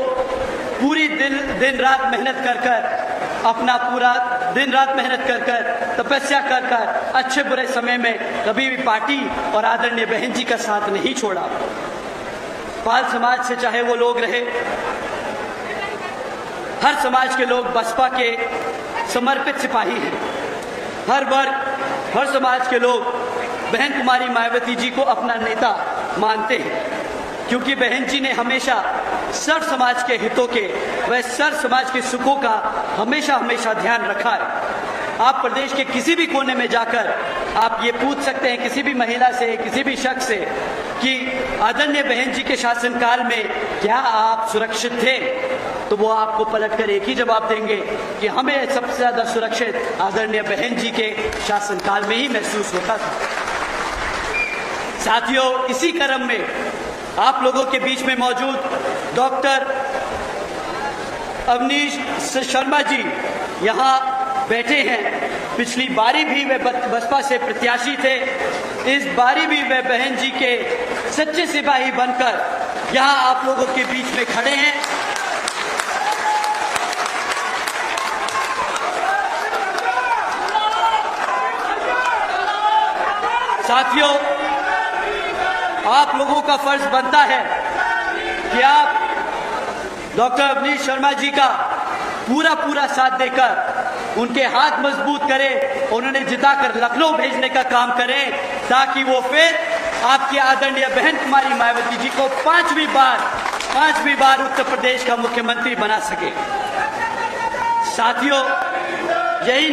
पूरी दिन रात मेहनत कर अपना पूरा दिन रात मेहनत कर तपस्या कर अच्छे बुरे समय में कभी भी पार्टी और आदरणीय बहन जी का साथ नहीं छोड़ा। पाल समाज से चाहे वो लोग रहे, हर समाज के लोग बसपा के समर्पित सिपाही हैं। हर वर्ग, हर समाज के लोग बहन कुमारी मायावती जी को अपना नेता मानते हैं, क्योंकि बहन जी ने हमेशा सर्व समाज के हितों के, व सर्व समाज के सुखों का हमेशा ध्यान रखा है। आप प्रदेश के किसी भी कोने में जाकर आप ये पूछ सकते हैं किसी भी महिला से, किसी भी शख्स से, कि आदरणीय बहन जी के शासनकाल में क्या आप सुरक्षित थे? तो वो आपको पलटकर एक ही जवाब देंगे कि हमें सबसे ज्यादा सुरक्षित आदरणीय बहन जी के शासनकाल में ही महसूस होता था। साथियों, इसी क्रम में आप लोगों के बीच में मौजूद डॉक्टर अवनीश शर्मा जी यहाँ बैठे हैं। पिछली बारी भी वे बसपा से प्रत्याशी थे, इस बारी भी वे बहन जी के सच्चे सिपाही बनकर यहाँ आप लोगों के बीच में खड़े हैं। साथियों, आप लोगों का फर्ज बनता है कि आप डॉक्टर अवनीश शर्मा जी का पूरा साथ देकर उनके हाथ मजबूत करें, उन्होंने जिताकर लखनऊ भेजने का काम करें, ताकि वो फिर आपकी आदरणीय बहन कुमारी मायावती जी को पांचवी बार उत्तर प्रदेश का मुख्यमंत्री बना सके। साथियों, यही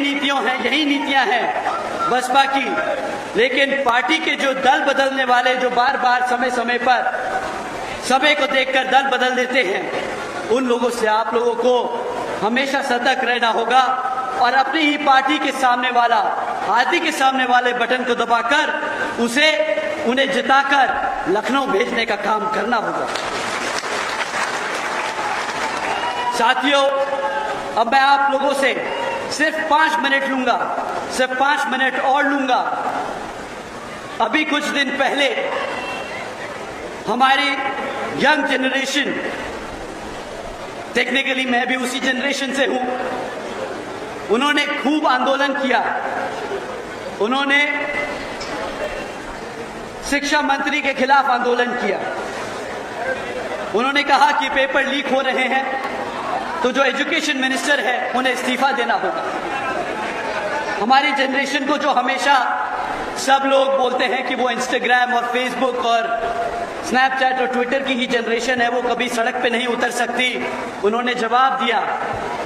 नीतियां हैं बसपा की, लेकिन पार्टी के जो दल बदलने वाले, जो बार बार समय पर समय को देखकर दल बदल देते हैं, उन लोगों से आप लोगों को हमेशा सतर्क रहना होगा और अपनी ही पार्टी के सामने वाला, हाथी के सामने वाले बटन को दबाकर उन्हें जिताकर लखनऊ भेजने का काम करना होगा। साथियों, अब मैं आप लोगों से सिर्फ 5 मिनट लूंगा, सिर्फ 5 मिनट और लूंगा। अभी कुछ दिन पहले हमारी यंग जनरेशन, टेक्निकली मैं भी उसी जनरेशन से हूं, उन्होंने खूब आंदोलन किया। उन्होंने शिक्षा मंत्री के खिलाफ आंदोलन किया। उन्होंने कहा कि पेपर लीक हो रहे हैं, तो जो एजुकेशन मिनिस्टर है उन्हें इस्तीफा देना होगा। हमारी जनरेशन को जो हमेशा सब लोग बोलते हैं कि वो इंस्टाग्राम और फेसबुक और स्नैपचैट और ट्विटर की ही जनरेशन है, वो कभी सड़क पे नहीं उतर सकती, उन्होंने जवाब दिया।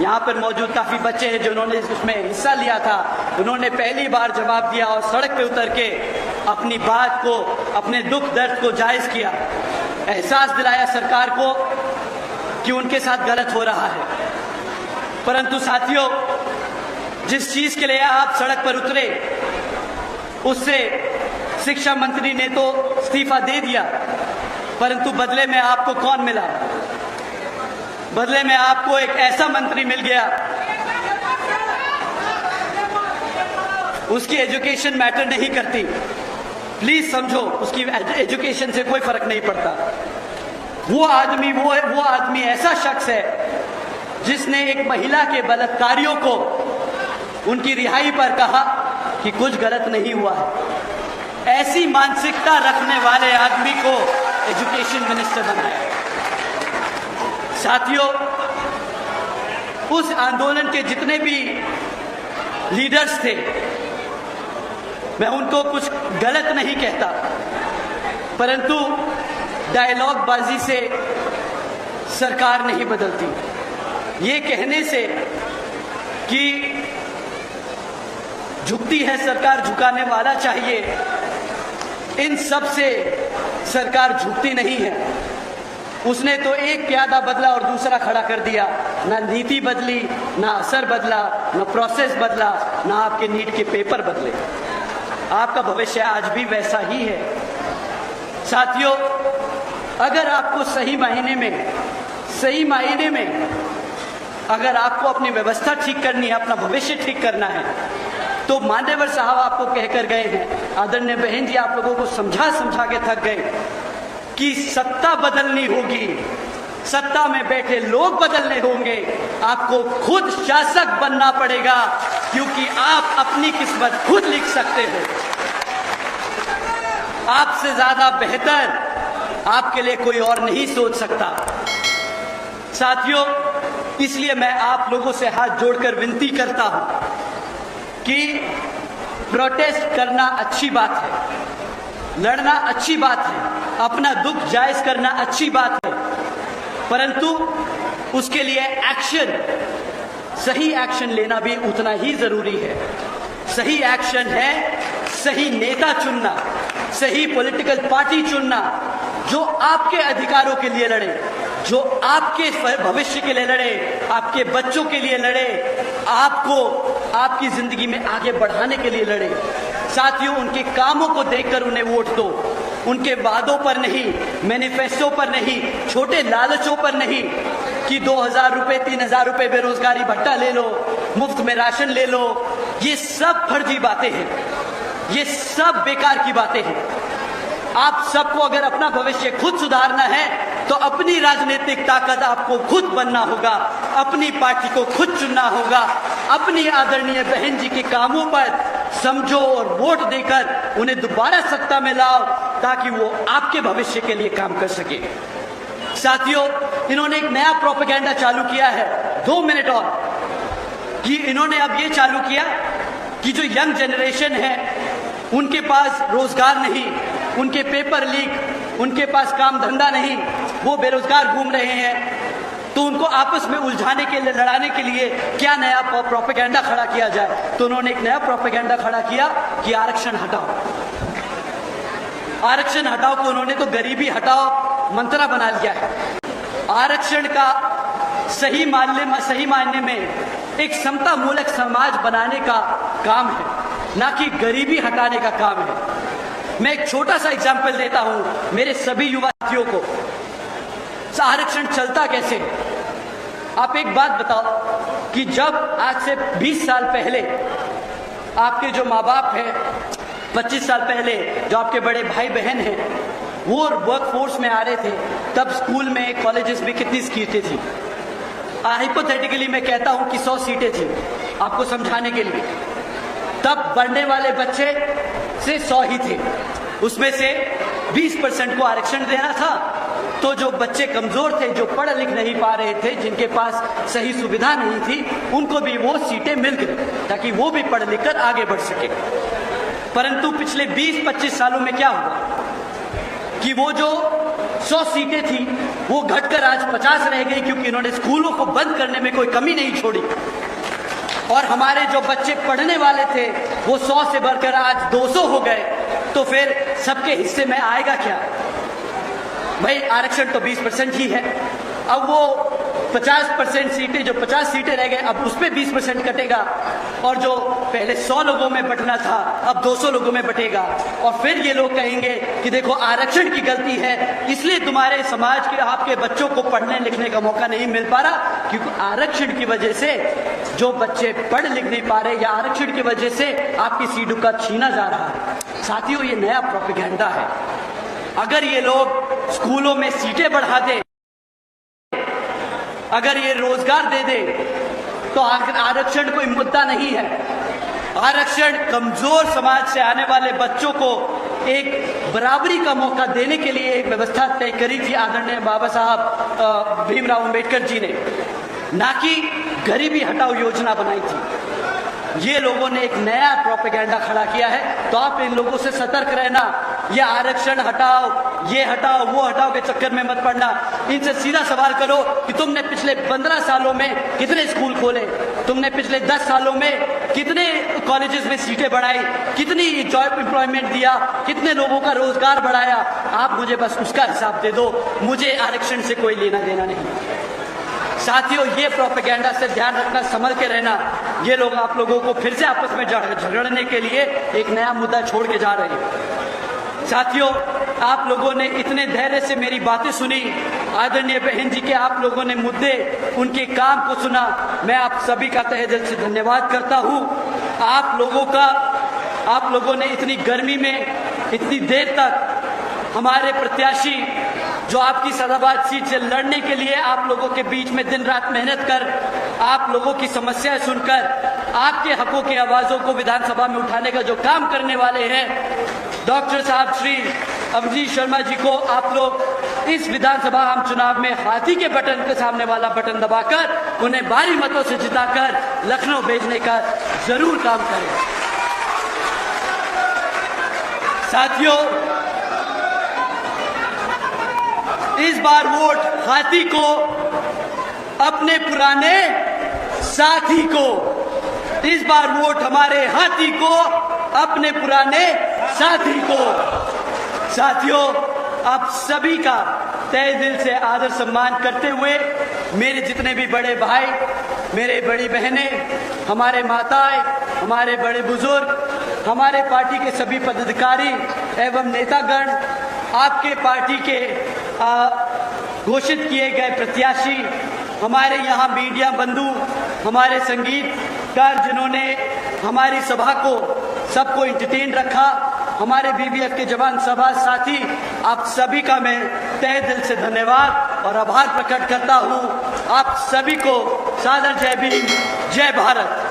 यहाँ पर मौजूद काफी बच्चे हैं जिन्होंने उसमें हिस्सा लिया था, उन्होंने पहली बार जवाब दिया और सड़क पे उतर के अपनी बात को, अपने दुख दर्द को जायज किया, एहसास दिलाया सरकार को कि उनके साथ गलत हो रहा है। परंतु साथियों, जिस चीज के लिए आप सड़क पर उतरे, उससे शिक्षा मंत्री ने तो इस्तीफा दे दिया, परंतु बदले में आपको कौन मिला? बदले में आपको एक ऐसा मंत्री मिल गया, उसकी एजुकेशन मैटर नहीं करती। प्लीज समझो, उसकी एजुकेशन से कोई फर्क नहीं पड़ता। वो आदमी ऐसा शख्स है जिसने एक महिला के बलात्कारियों को उनकी रिहाई पर कहा कि कुछ गलत नहीं हुआ है। ऐसी मानसिकता रखने वाले आदमी को एजुकेशन मिनिस्टर बनाया। साथियों, उस आंदोलन के जितने भी लीडर्स थे, मैं उनको कुछ गलत नहीं कहता, परंतु डायलॉग बाजी से सरकार नहीं बदलती। ये कहने से कि झुकती है सरकार, झुकाने वाला चाहिए, इन सब से सरकार झुकती नहीं है। उसने तो एक प्यादा बदला और दूसरा खड़ा कर दिया। ना नीति बदली, ना असर बदला, ना प्रोसेस बदला, ना आपके नीट के पेपर बदले। आपका भविष्य आज भी वैसा ही है। साथियों, अगर आपको सही मायने में अगर आपको अपनी व्यवस्था ठीक करनी है, अपना भविष्य ठीक करना है, तो मान्यवर साहब आपको कहकर गए हैं, आदरणीय बहन जी आप लोगों को समझा के थक गए कि सत्ता बदलनी होगी, सत्ता में बैठे लोग बदलने होंगे, आपको खुद शासक बनना पड़ेगा, क्योंकि आप अपनी किस्मत खुद लिख सकते हो। आपसे ज्यादा बेहतर आपके लिए कोई और नहीं सोच सकता। साथियों, इसलिए मैं आप लोगों से हाथ जोड़कर विनती करता हूं कि प्रोटेस्ट करना अच्छी बात है, लड़ना अच्छी बात है, अपना दुख जायज करना अच्छी बात है, परंतु उसके लिए एक्शन, सही एक्शन लेना भी उतना ही जरूरी है। सही एक्शन है सही नेता चुनना, सही पॉलिटिकल पार्टी चुनना जो आपके अधिकारों के लिए लड़े, जो आपके भविष्य के लिए लड़े, आपके बच्चों के लिए लड़े, आपको आपकी जिंदगी में आगे बढ़ाने के लिए लड़े। साथियों, उनके कामों को देखकर उन्हें वोट दो, उनके वादों पर नहीं, मैनिफेस्टो पर नहीं, छोटे लालचों पर नहीं कि 2000 रुपए 3000 रुपए बेरोजगारी भत्ता ले लो, मुफ्त में राशन ले लो। ये सब फर्जी बातें हैं, ये सब बेकार की बातें हैं। आप सबको अगर अपना भविष्य खुद सुधारना है तो अपनी राजनीतिक ताकत आपको खुद बनना होगा, अपनी पार्टी को खुद चुनना होगा, अपनी आदरणीय बहन जी के कामों पर समझो और वोट देकर उन्हें दोबारा सत्ता में लाओ ताकि वो आपके भविष्य के लिए काम कर सके। साथियों, इन्होंने एक नया प्रोपेगेंडा चालू किया है, 2 मिनट और, कि इन्होंने अब ये चालू किया कि जो यंग जनरेशन है उनके पास रोजगार नहीं, उनके पेपर लीक, उनके पास काम धंधा नहीं, वो बेरोजगार घूम रहे हैं, तो उनको आपस में उलझाने के लिए, लड़ाने के लिए क्या नया प्रोपेगेंडा खड़ा किया जाए। तो उन्होंने एक नया प्रोपेगेंडा खड़ा किया कि आरक्षण हटाओ। आरक्षण हटाओ को उन्होंने तो गरीबी हटाओ मंत्रा बना लिया है। आरक्षण का सही मायने में एक समता मूलक समाज बनाने का काम है, ना कि गरीबी हटाने का काम है। मैं एक छोटा सा एग्जाम्पल देता हूं मेरे सभी युवा साथियों को। आरक्षण चलता कैसे? आप एक बात बताओ कि जब आज से 20 साल पहले आपके जो माँ बाप हैं, 25 साल पहले जो आपके बड़े भाई बहन हैं, वो वर्कफोर्स में आ रहे थे, तब स्कूल में, कॉलेजेस में कितनी सीटें थी? हाइपोथेटिकली मैं कहता हूं कि 100 सीटें थी, आपको समझाने के लिए। तब बढ़ने वाले बच्चे से 100 ही थे, उसमें से 20% को आरक्षण देना था। तो जो बच्चे कमजोर थे, जो पढ़ लिख नहीं पा रहे थे, जिनके पास सही सुविधा नहीं थी, उनको भी वो सीटें मिल गई ताकि वो भी पढ़ लिख कर आगे बढ़ सके। परंतु पिछले 20-25 सालों में क्या हुआ कि वो जो 100 सीटें थी वो घटकर आज 50 रह गई, क्योंकि इन्होंने स्कूलों को बंद करने में कोई कमी नहीं छोड़ी। और हमारे जो बच्चे पढ़ने वाले थे वो 100 से बढ़कर आज 200 हो गए। तो फिर सबके हिस्से में आएगा क्या? भाई, आरक्षण तो 20% ही है। अब वो 50% सीटें, जो 50 सीटें रह गए, अब उसमें 20% कटेगा, और जो पहले 100 लोगों में बंटना था अब 200 लोगों में बटेगा। और फिर ये लोग कहेंगे कि देखो आरक्षण की गलती है, इसलिए तुम्हारे समाज के, आपके बच्चों को पढ़ने लिखने का मौका नहीं मिल पा रहा, क्योंकि आरक्षण की वजह से जो बच्चे पढ़ लिख नहीं पा रहे, या आरक्षण की वजह से आपकी सीटों का छीना जा रहा है। साथियों, ये नया प्रोपेगेंडा है। अगर ये लोग स्कूलों में सीटें बढ़ा दे, अगर ये रोजगार दे दे, तो आरक्षण कोई मुद्दा नहीं है। आरक्षण कमजोर समाज से आने वाले बच्चों को एक बराबरी का मौका देने के लिए एक व्यवस्था तय करी थी आदरणीय बाबा साहब भीमराव अंबेडकर जी ने, ना कि गरीबी हटाओ योजना बनाई थी। ये लोगों ने एक नया प्रोपेगेंडा खड़ा किया है, तो आप इन लोगों से सतर्क रहना। ये आरक्षण हटाओ, ये हटाओ, वो हटाओ के चक्कर में मत पड़ना। इनसे सीधा सवाल करो कि तुमने पिछले 15 सालों में कितने स्कूल खोले, तुमने पिछले 10 सालों में कितने कॉलेजेस में सीटें बढ़ाई, कितनी जॉब एम्प्लॉयमेंट दिया, कितने लोगों का रोजगार बढ़ाया। आप मुझे बस उसका हिसाब दे दो, मुझे आरक्षण से कोई लेना देना नहीं। साथियों, ये प्रोपेगेंडा से ध्यान रखना, संभल के रहना। ये लोग आप लोगों को फिर से आपस में झगड़ने के लिए एक नया मुद्दा छोड़ के जा रहे हैं। साथियों, आप लोगों ने इतने धैर्य से मेरी बातें सुनी, आदरणीय बहन जी के आप लोगों ने मुद्दे, उनके काम को सुना। मैं आप सभी का तहे दिल से धन्यवाद करता हूं। आप लोगों ने इतनी गर्मी में इतनी देर तक हमारे प्रत्याशी जो आपकी सदाबाद सीट से लड़ने के लिए आप लोगों के बीच में दिन रात मेहनत कर, आप लोगों की समस्याएं सुनकर, आपके हकों की आवाजों को विधानसभा में उठाने का जो काम करने वाले हैं, डॉक्टर साहब श्री अवनीश शर्मा जी को आप लोग इस विधानसभा आम चुनाव में हाथी के बटन के सामने वाला बटन दबाकर उन्हें भारी मतों से जिताकर लखनऊ भेजने का जरूर काम करें। साथियों, इस बार वोट हाथी को, अपने पुराने साथी को। इस बार वोट हमारे हाथी को, अपने पुराने साथी को। साथियों, आप सभी का तहे दिल से आदर सम्मान करते हुए मेरे जितने भी बड़े भाई, मेरे बड़ी बहनें, हमारे माताएं, हमारे बड़े बुजुर्ग, हमारे पार्टी के सभी पदाधिकारी एवं नेतागण, आपके पार्टी के घोषित किए गए प्रत्याशी, हमारे यहाँ मीडिया बंधु, हमारे संगीतकार जिन्होंने हमारी सभा को सबको एंटरटेन रखा, हमारे बीबीएफ के जवान सभा साथी, आप सभी का मैं तहे दिल से धन्यवाद और आभार प्रकट करता हूँ। आप सभी को सादर जय भीम, जय भारत।